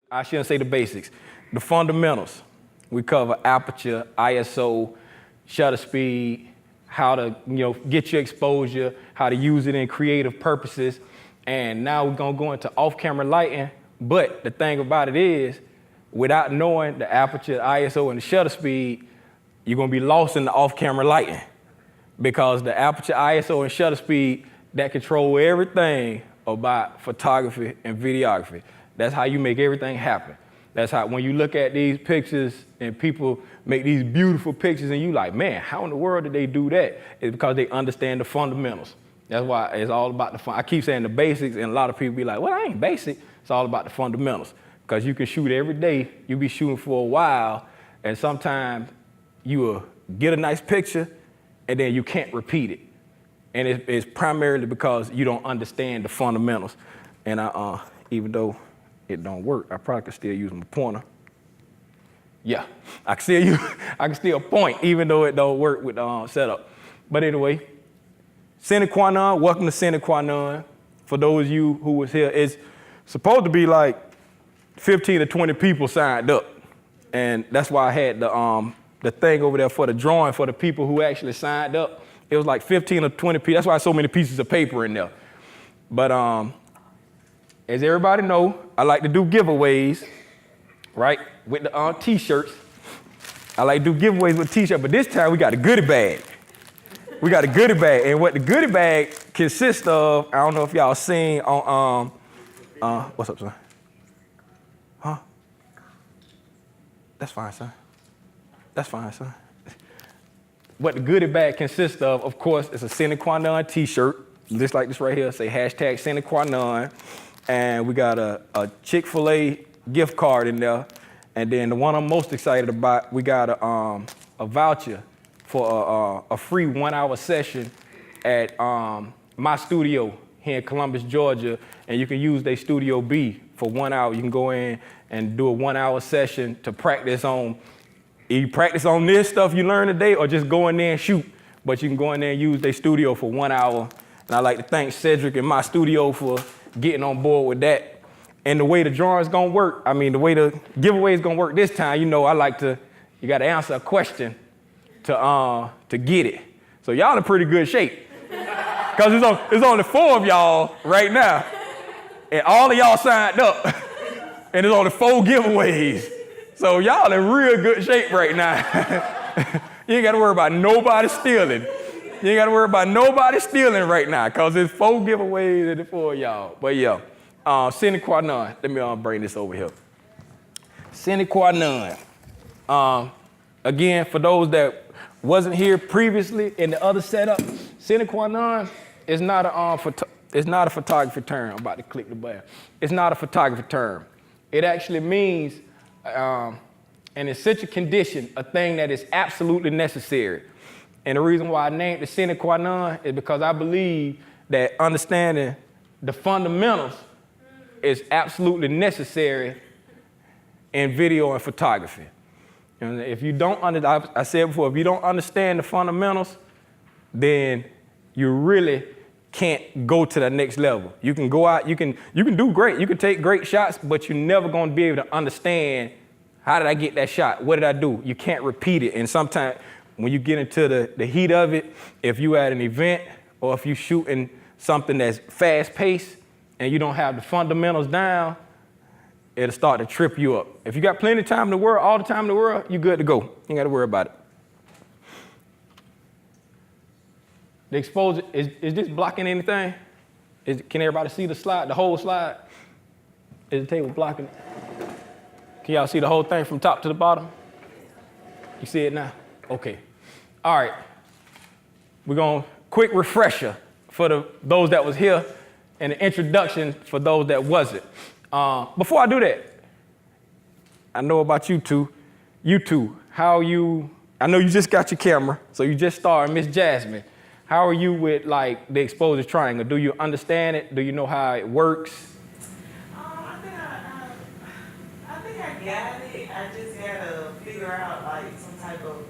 I shouldn't say the basics, the fundamentals. We cover aperture, ISO, shutter speed, how to get your exposure, how to use it in creative purposes. And now we're gonna go into off-camera lighting. But the thing about it is, without knowing the aperture, ISO, and the shutter speed, you're gonna be lost in the off-camera lighting. Because the aperture, ISO, and shutter speed, that control everything about photography and videography. That's how you make everything happen. That's how, when you look at these pictures and people make these beautiful pictures and you like, man, how in the world did they do that? It's because they understand the fundamentals. That's why it's all about the fun. I keep saying the basics, and a lot of people be like, well, I ain't basic. It's all about the fundamentals. Because you can shoot every day, you be shooting for a while, and sometimes you will get a nice picture, and then you can't repeat it. And it's primarily because you don't understand the fundamentals. And even though it don't work, I probably could still use my pointer. Yeah, I can still point, even though it don't work with the setup. But anyway, sine qua non, welcome to sine qua non. For those of you who was here, it's supposed to be like 15 to 20 people signed up. And that's why I had the thing over there for the drawing for the people who actually signed up. It was like 15 or 20 people. That's why so many pieces of paper in there. But as everybody know, I like to do giveaways, right? With the t-shirts. I like to do giveaways with t-shirts, but this time we got a goodie bag. We got a goodie bag, and what the goodie bag consists of, I don't know if y'all seen on, what's up, son? Huh? That's fine, son. That's fine, son. What the goodie bag consists of course, is a sine qua non t-shirt, just like this right here, say hashtag sine qua non. And we got a Chick-fil-A gift card in there. And then the one I'm most excited about, we got a voucher for a free 1-hour session at my studio here in Columbus, Georgia. And you can use their Studio B for 1 hour. You can go in and do a 1-hour session to practice on. You practice on this stuff you learned today, or just go in there and shoot. But you can go in there and use their studio for 1 hour. And I'd like to thank Cedric and my studio for getting on board with that. And the way the drawing's gonna work, I mean, the way the giveaway's gonna work this time, I like to, you gotta answer a question to get it. So y'all in pretty good shape. Cause it's only 4 of y'all right now. And all of y'all signed up. And there's only 4 giveaways. So y'all in real good shape right now. You ain't gotta worry about nobody stealing. You ain't gotta worry about nobody stealing right now, cause there's 4 giveaways and 4 of y'all. But yeah, sine qua non. Let me bring this over here. Sine qua non. Again, for those that wasn't here previously in the other setup, sine qua non is not a photography term. I'm about to click the button. It's not a photography term. It actually means an essential condition, a thing that is absolutely necessary. And the reason why I named it sine qua non is because I believe that understanding the fundamentals is absolutely necessary in video and photography. And if you don't I said before, if you don't understand the fundamentals, then you really can't go to the next level. You can go out, you can do great, you can take great shots, but you're never gonna be able to understand, how did I get that shot? What did I do? You can't repeat it. And sometimes when you get into the heat of it, if you at an event or if you shooting something that's fast paced and you don't have the fundamentals down, it'll start to trip you up. If you got plenty of time in the world, all the time in the world, you're good to go. You ain't gotta worry about it. The exposure, is this blocking anything? Can everybody see the slide, the whole slide? Is the table blocking it? Can y'all see the whole thing from top to the bottom? You see it now? Okay. All right. We're going to quick refresher for those that was here and an introduction for those that wasn't. Before I do that, I know about you two. How you, I know you just got your camera, so you just started, Miss Jasmine. How are you with like the exposure triangle? Do you understand it? Do you know how it works? I think I got it. I just had to figure out like some type of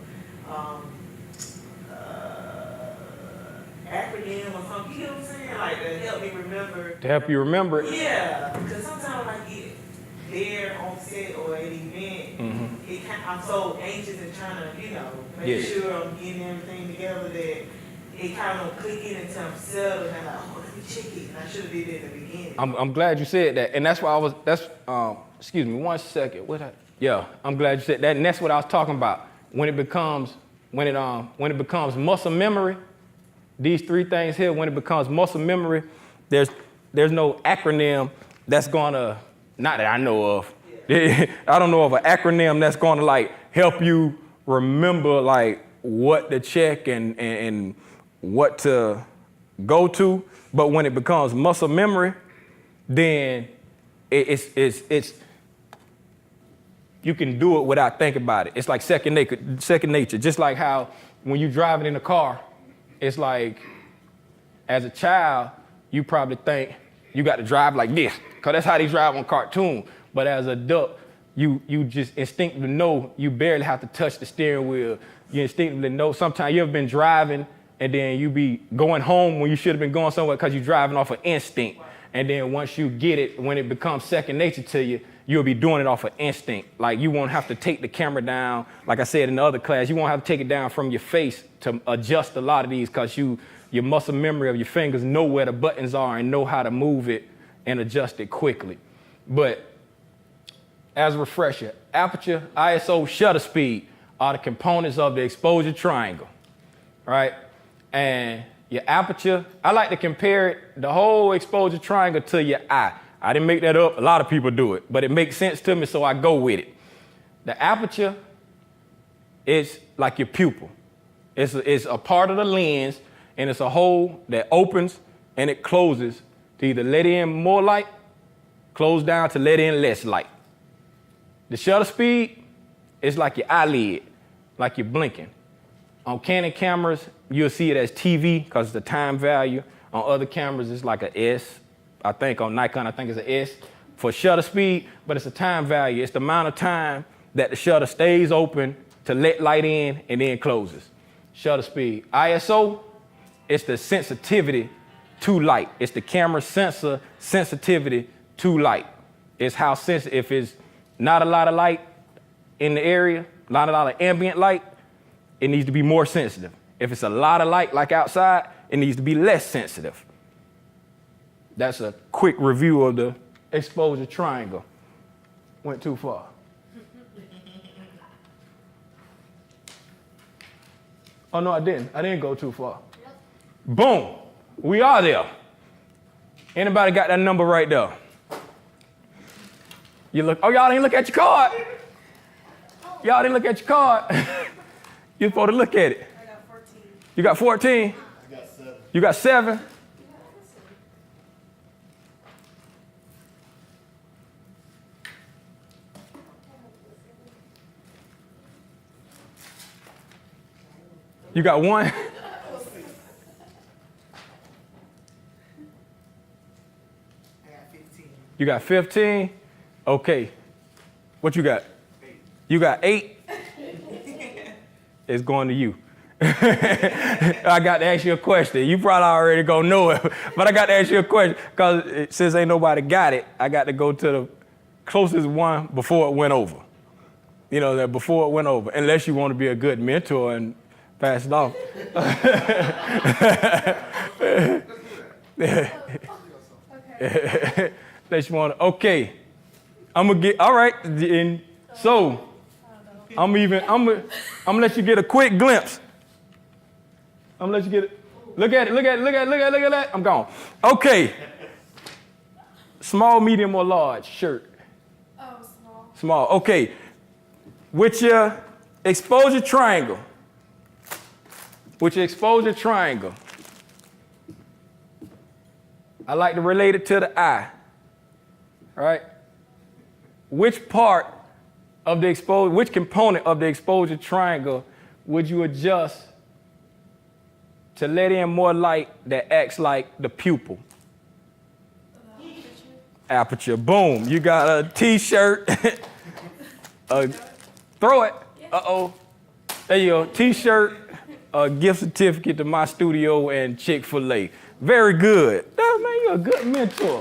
acronym or something. You know what I'm saying? Like to help me remember. To help you remember it? Yeah, because sometimes I get it. there on set or at an event, I'm so anxious and trying to, make sure I'm getting everything together that it kind of click in until I'm settled and I'm like, oh, let me check it. And I should have did it at the beginning. I'm glad you said that, and that's why excuse me, 1 second. I'm glad you said that, and that's what I was talking about. When it becomes muscle memory, these 3 things here, when it becomes muscle memory, there's no acronym that's gonna, not that I know of. I don't know of an acronym that's gonna like help you remember like what to check and what to go to. But when it becomes muscle memory, then it's you can do it without thinking about it. It's like second nature. Just like how when you're driving in a car, it's like as a child, you probably think you got to drive like this, because that's how they drive on cartoon. But as an adult, you just instinctively know you barely have to touch the steering wheel. You instinctively know. Sometimes you ever been driving and then you be going home when you should have been going somewhere because you're driving off of instinct. And then once you get it, when it becomes second nature to you, you'll be doing it off of instinct. Like you won't have to take the camera down. Like I said in the other class, you won't have to take it down from your face to adjust a lot of these, because your muscle memory of your fingers know where the buttons are and know how to move it and adjust it quickly. But as a refresher, aperture, ISO, shutter speed are the components of the exposure triangle, right? And your aperture, I like to compare the whole exposure triangle to your eye. I didn't make that up. A lot of people do it, but it makes sense to me, so I go with it. The aperture is like your pupil. It's a part of the lens, and it's a hole that opens and it closes to either let in more light, close down to let in less light. The shutter speed is like your eyelid, like you're blinking. On Canon cameras, you'll see it as TV because it's the time value. On other cameras, it's like an S. I think on Nikon, I think it's an S for shutter speed, but it's a time value. It's the amount of time that the shutter stays open to let light in and then closes. Shutter speed. ISO, it's the sensitivity to light. It's the camera sensor sensitivity to light. It's how sensitive. If it's not a lot of light in the area, not a lot of ambient light, it needs to be more sensitive. If it's a lot of light, like outside, it needs to be less sensitive. That's a quick review of the exposure triangle. Went too far. Oh, no, I didn't. I didn't go too far. Yep. Boom. We are there. Anybody got that number right there? You look. Oh, y'all didn't look at your card. Y'all didn't look at your card. You're supposed to look at it. I got 14. You got 14? I got 7. You got 7? You got 1? I got 15. You got 15? Okay. What you got? 8. You got 8? It's going to you. I got to ask you a question. You probably already gonna know it, but I got to ask you a question because since ain't nobody got it, I got to go to the closest one before it went over. You know, that before it went over, unless you want to be a good mentor and pass it off. Unless you want to, okay. I'm gonna get, all right, and so I'm gonna let you get a quick glimpse. I'm gonna let you get it. Look at that. I'm gone. Okay. Small, medium, or large shirt? Oh, small. Small. Okay. With your exposure triangle. I like to relate it to the eye. Right? Which component of the exposure triangle would you adjust to let in more light that acts like the pupil? Aperture. Boom. You got a T-shirt. Throw it. Uh-oh. There you go. T-shirt, a gift certificate to my studio and Chick-fil-A. Very good. Man, you're a good mentor.